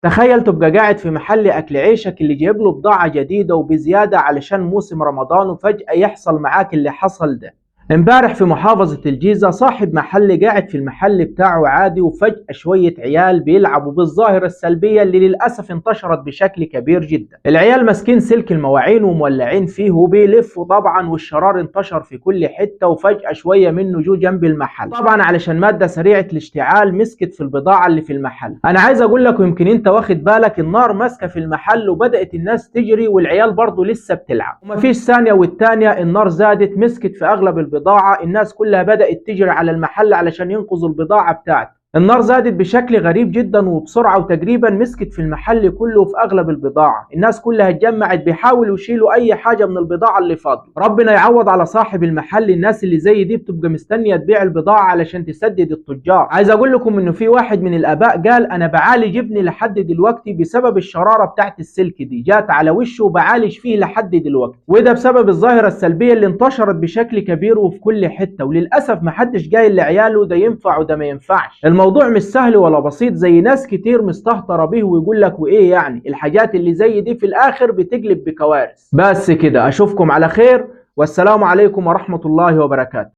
تخيل تبقى قاعد في محل أكل عيشك اللي جايب له بضاعة جديدة وبزيادة علشان موسم رمضان، وفجأة يحصل معاك اللي حصل ده. امبارح في محافظة الجيزة صاحب محل قاعد في المحل بتاعه عادي، وفجأة شوية عيال بيلعبوا بالظاهرة السلبية اللي للأسف انتشرت بشكل كبير جدا. العيال ماسكين سلك المواعين ومولعين فيه وبيلفوا طبعا، والشرار انتشر في كل حتة، وفجأة شوية منه جو جنب المحل طبعا علشان مادة سريعة الاشتعال مسكت في البضاعة اللي في المحل. أنا عايز أقول لك، ويمكن أنت واخد بالك، النار ماسكة في المحل وبدأت الناس تجري والعيال برضه لسه بتلعب، ومفيش ثانية والتانية النار زادت مسكت في أغلب البضاعة. الناس كلها بدأت تجري على المحل علشان ينقذوا البضاعة بتاعته. النار زادت بشكل غريب جدا وبسرعة، وتقريبا مسكت في المحل كله وفي أغلب البضاعة. الناس كلها اتجمعت بيحاولوا يشيلوا أي حاجة من البضاعة اللي فاضلة. ربنا يعوض على صاحب المحل. الناس اللي زي دي بتبقى مستنية تبيع البضاعة علشان تسدد التجار. عايز أقول لكم إنه في واحد من الآباء قال أنا بعالج ابني لحد دلوقتي بسبب الشرارة بتاعت السلك دي، جات على وشه وبعالج فيه لحد دلوقتي، وده بسبب الظاهرة السلبية اللي انتشرت بشكل كبير وفي كل حتة. وللأسف محدش قايل لعياله ده ينفع وده ما ينفعش. الموضوع مش سهل ولا بسيط زي ناس كتير مستهترة به ويقول لك وايه يعني. الحاجات اللي زي دي في الاخر بتقلب بكوارث. بس كده، اشوفكم على خير، والسلام عليكم ورحمة الله وبركاته.